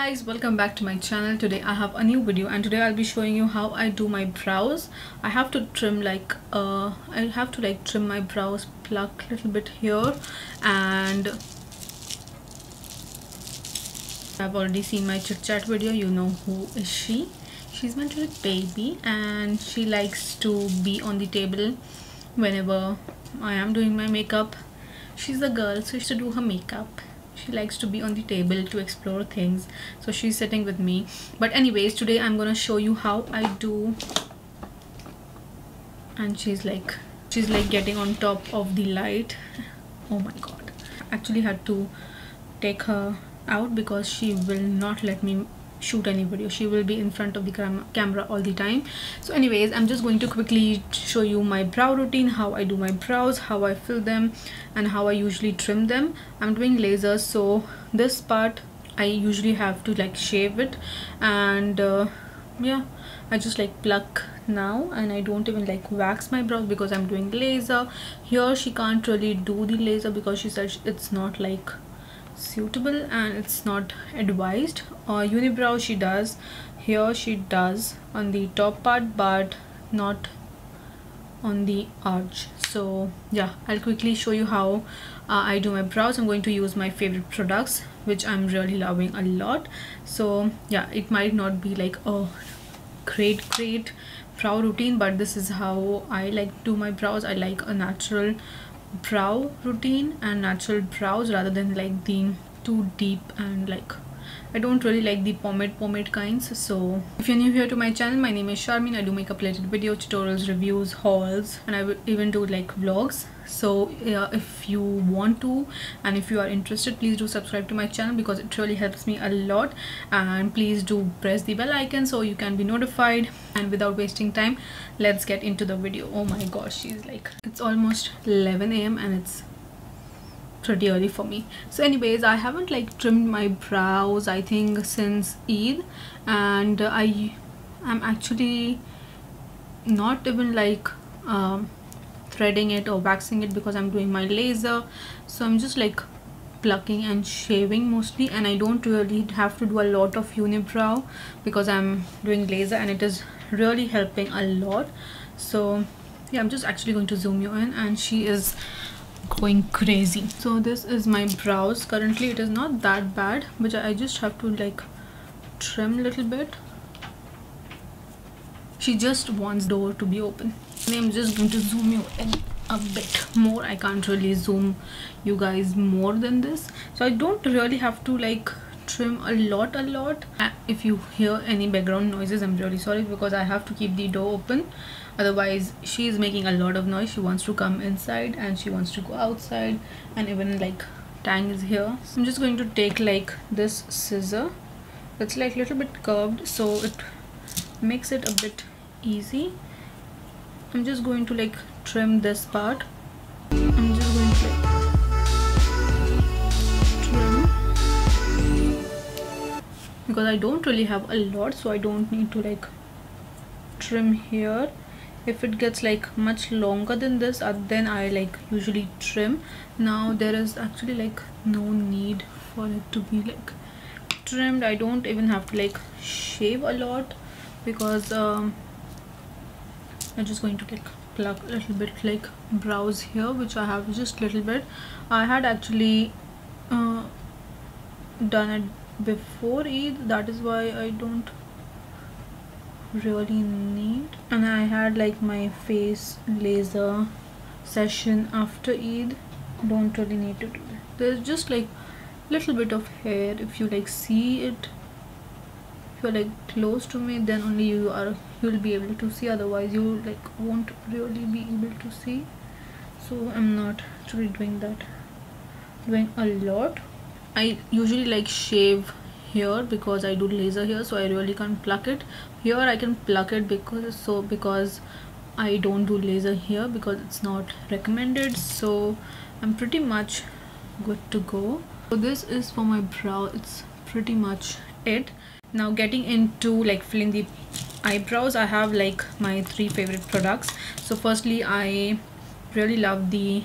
guys, welcome back to my channel. Today I have a new video and today I'll be showing you how I do my brows. I have to trim trim my brows, pluck a little bit here, and I've already seen my chit chat video. You know who is she. She's my little baby and she likes to be on the table whenever I am doing my makeup. She's a girl, so she has to do her makeup. She likes to be on the table to explore things, so she's sitting with me. But anyways, today I'm gonna show you how I do, and she's like getting on top of the light. Oh my god, I actually had to take her out because she will not let me shoot any video. She will be in front of the camera all the time. So anyways, I'm just going to quickly show you my brow routine, how I do my brows, how I fill them, and how I usually trim them. I'm doing laser, so this part I usually have to shave it, and yeah, I just pluck now, and I don't even wax my brows because I'm doing laser. Here she can't really do the laser because she said it's not suitable and it's not advised. Or unibrow she does. Here she does on the top part but not on the arch. So yeah, I'll quickly show you how I do my brows. I'm going to use my favorite products which I'm really loving a lot. So yeah, it might not be a great brow routine, but this is how I like to do my brows. I like a natural brow routine and natural brows rather than the too deep, and I don't really like the pomade kinds. So if you're new here to my channel, my name is Sharmeen. I do makeup related videos, tutorials, reviews, hauls, and I will even do vlogs. So if you want to and if you are interested, please do subscribe to my channel because it really helps me a lot. And please do press the bell icon so you can be notified. And without wasting time, let's get into the video. Oh my gosh, she's it's almost 11 AM and it's pretty early for me. So anyways, I haven't trimmed my brows I think since Eid, and I'm actually not even threading it or waxing it because I'm doing my laser. So I'm just plucking and shaving mostly, and I don't really have to do a lot of unibrow because I'm doing laser and it is really helping a lot. So yeah, I'm just actually going to zoom you in, and she is going crazy. So this is my brows. Currently it is not that bad, but I just have to trim a little bit. She just wants the door to be open. I'm just going to zoom you in a bit more. I can't really zoom you guys more than this, so I don't really have to trim a lot. If you hear any background noises, I'm really sorry because I have to keep the door open, otherwise she is making a lot of noise. She wants to come inside and she wants to go outside, and even Tang is here. So I'm just going to take this scissor. It's little bit curved, so it makes it a bit easy. I'm just going to trim this part. I'm just going to trim because I don't really have a lot, so I don't need to trim here. If it gets much longer than this, then I usually trim. Now there is actually no need for it to be trimmed. I don't even have to shave a lot because I'm just going to pluck a little bit brows here, which I have just little bit. I had actually done it before Eid, that is why I don't really need. And I had my face laser session after Eid. Don't really need to do that. There's just little bit of hair. If you see it, if you're close to me, then only you'll be able to see, otherwise you won't really be able to see. So I'm not actually doing a lot. I usually shave here because I do laser here, so I really can't pluck it. Here I can pluck it because I don't do laser here because it's not recommended. So I'm pretty much good to go. So this is for my brow. It's pretty much it. Now getting into filling the eyebrows, I have my 3 favorite products. So firstly, I really love the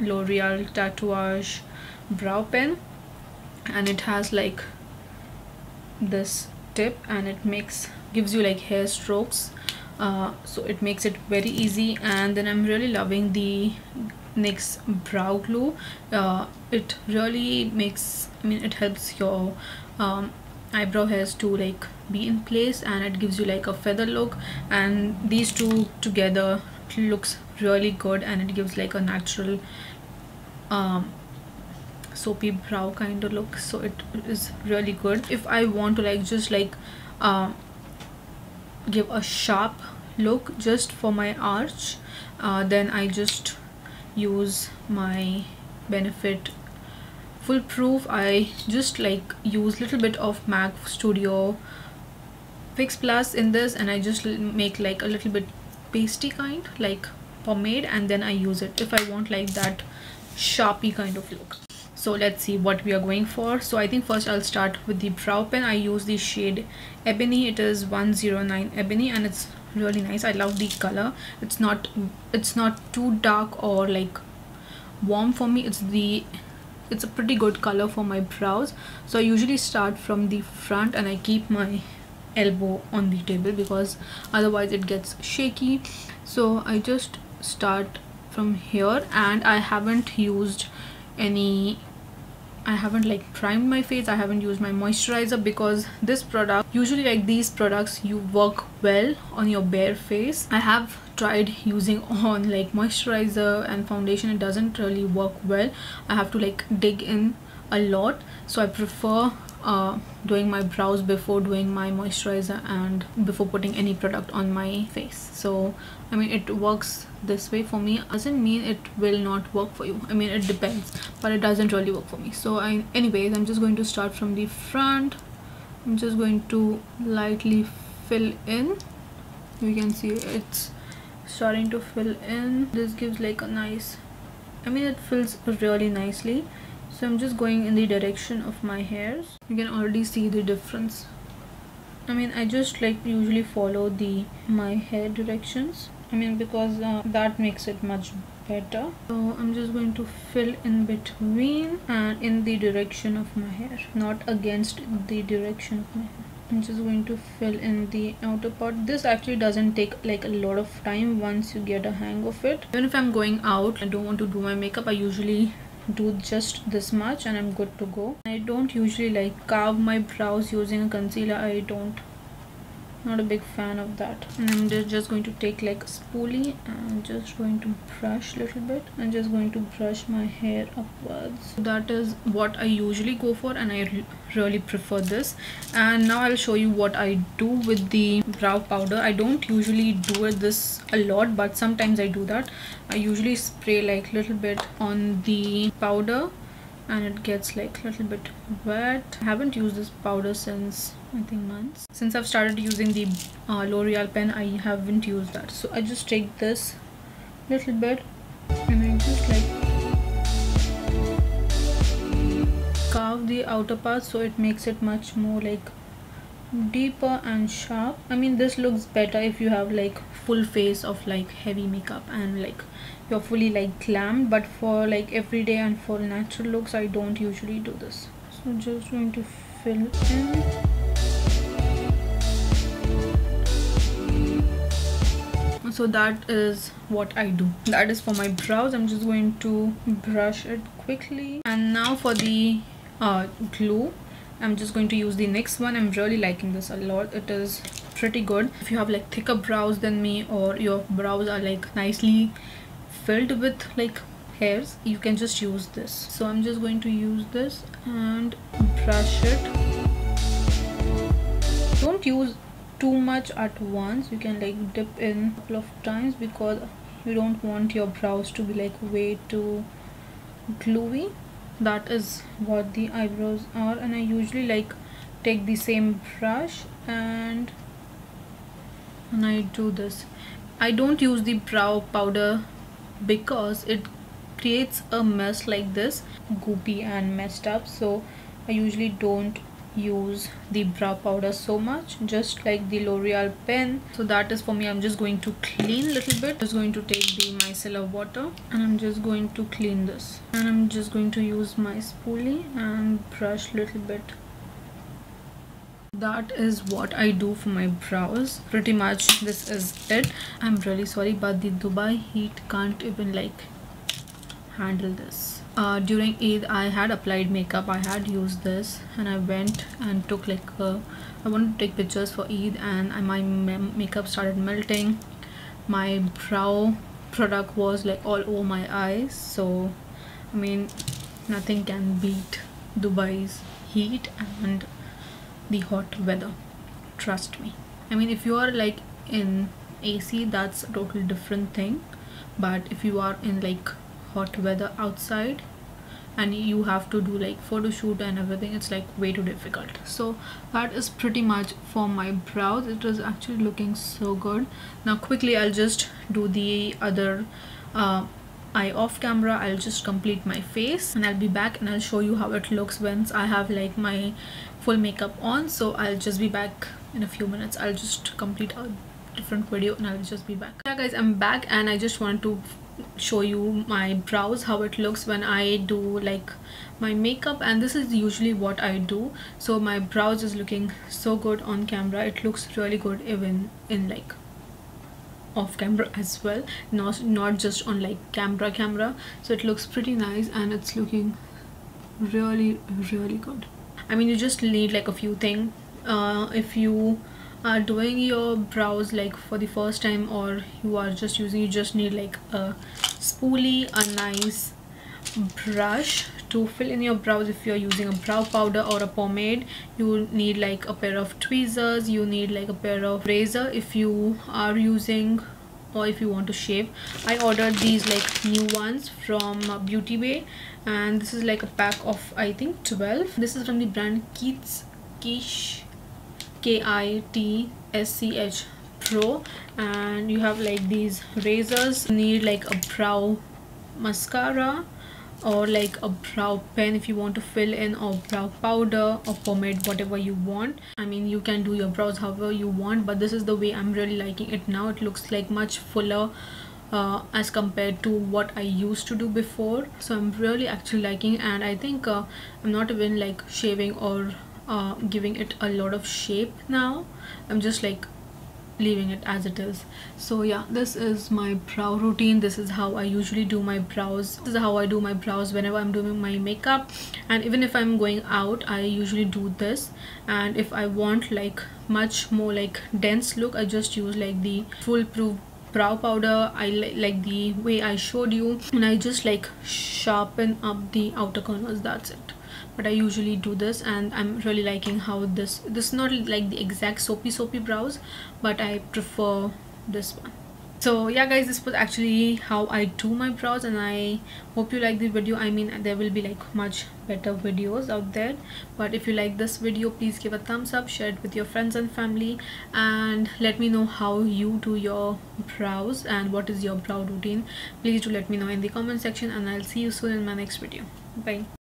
L'Oreal Tatouage brow pen, and it has this tip, and it gives you like hair strokes, so it makes it very easy. And then I'm really loving the NYX brow glue. It really makes, I mean, it helps your eyebrow hairs to like be in place, and it gives you like a feather look, and these two together looks really good, and it gives like a natural soapy brow kind of look. So it is really good. If I want to like just like give a sharp look just for my arch, then I just use my Benefit Foolproof. I just like use little bit of MAC Studio Fix Plus in this, and I just make like a little bit pasty kind like pomade, and then I use it if I want like that sharpie kind of look. So let's see what we are going for. So I think first I'll start with the brow pen. I use the shade Ebony. It is 109 Ebony, and it's really nice. I love the color. It's not too dark or like warm for me. It's a pretty good color for my brows. So I usually start from the front, and I keep my elbow on the table because otherwise it gets shaky. So I just start from here, and I haven't like primed my face. I haven't used my moisturizer because this product, usually like these products, you work well on your bare face. I have tried using on like moisturizer and foundation. It doesn't really work well. I have to like dig in a lot, so I prefer doing my brows before doing my moisturizer and before putting any product on my face. So I mean, it works this way for me. Doesn't mean it will not work for you. I mean, it depends, but it doesn't really work for me. So anyways, I'm just going to start from the front. I'm just going to lightly fill in. You can see it's starting to fill in. This gives like a nice, I mean, it fills really nicely. So I'm just going in the direction of my hairs. You can already see the difference. I mean, I just like usually follow my hair directions. I mean, because that makes it much better. So I'm just going to fill in between and in the direction of my hair, not against the direction of my hair. I'm just going to fill in the outer part. This actually doesn't take like a lot of time once you get a hang of it. Even if I'm going out, I don't want to do my makeup, I usually do just this much and I'm good to go. I don't usually like carve my brows using a concealer. Not a big fan of that. And I'm just going to take like a spoolie and just going to brush a little bit and just going to brush my hair upwards. So that is what I usually go for, and I really prefer this. And now I'll show you what I do with the brow powder. I don't usually do this a lot, but sometimes I do that. I usually spray like little bit on the powder and it gets like a little bit wet. I haven't used this powder since I think months. Since I've started using the L'Oreal pen, I haven't used that. So I just take this little bit and I just like carve the outer part so it makes it much more like deeper and sharp. I mean, this looks better if you have like full face of like heavy makeup and like you're fully like glammed, but for like everyday and for natural looks I don't usually do this. So just going to fill in. So that is what I do. That is for my brows. I'm just going to brush it quickly. And now for the glue, I'm just going to use the NYX one. I'm really liking this a lot. It is pretty good. If you have like thicker brows than me, or your brows are like nicely filled with like hairs, you can just use this. So I'm just going to use this and brush it. Don't use too much at once. You can like dip in a couple of times because you don't want your brows to be like way too gluey. That is what the eyebrows are. And I usually like take the same brush and I do this. I don't use the brow powder because it creates a mess like this, goopy and messed up. So I usually don't use the brow powder so much, just like the L'Oreal pen. So that is for me. I'm just going to clean a little bit. Just going to take the micellar water and I'm just going to clean this, and I'm just going to use my spoolie and brush a little bit That is what I do for my brows. Pretty much this is it. I'm really sorry, but the Dubai heat can't even like handle this. During Eid I had applied makeup. I had used this and I went and took like I wanted to take pictures for Eid, and my makeup started melting. My brow product was like all over my eyes. So I mean, nothing can beat Dubai's heat and the hot weather, trust me. I mean, if you are like in AC, that's a totally different thing, but if you are in like hot weather outside and you have to do like photo shoot and everything, it's like way too difficult. So that is pretty much for my brows. It is actually looking so good. Now quickly I'll just do the other eye off camera. I'll just complete my face and I'll be back and I'll show you how it looks once I have like my full makeup on. So I'll just be back in a few minutes. I'll just complete a different video and I'll just be back. Yeah guys, I'm back and I just want to show you my brows, how it looks when I do like my makeup, and this is usually what I do. So my brows is looking so good on camera. It looks really good even in like off camera as well, not just on like camera. So it looks pretty nice and it's looking really good. I mean, you just need like a few things. If you are doing your brows like for the first time, or you just need like a spoolie, a nice brush to fill in your brows. If you're using a brow powder or a pomade, you need like a pair of tweezers, you need like a pair of razor if you are using, or if you want to shave. I ordered these like new ones from Beauty Bay, and this is like a pack of I think 12. This is from the brand Kitsch KITSCH Pro, and you have like these razors. You need like a brow mascara or like a brow pen if you want to fill in, or brow powder or pomade, whatever you want. I mean, you can do your brows however you want, but this is the way I'm really liking it now. It looks like much fuller as compared to what I used to do before. So I'm really actually liking, and I think I'm not even like shaving or giving it a lot of shape now. I'm just like leaving it as it is. So yeah, this is my brow routine. This is how I usually do my brows. This is how I do my brows whenever I'm doing my makeup, and even if I'm going out, I usually do this. And if I want like much more like dense look, I just use like the foolproof brow powder. I like the way I showed you, and I just like sharpen up the outer corners. That's it. But I usually do this, and I'm really liking how this is not like the exact soapy brows, but I prefer this one. So yeah guys, this was actually how I do my brows, and I hope you like the video. I mean, there will be like much better videos out there, but if you like this video, please give a thumbs up, share it with your friends and family, and let me know how you do your brows and what is your brow routine. Please do let me know in the comment section, and I'll see you soon in my next video. Bye.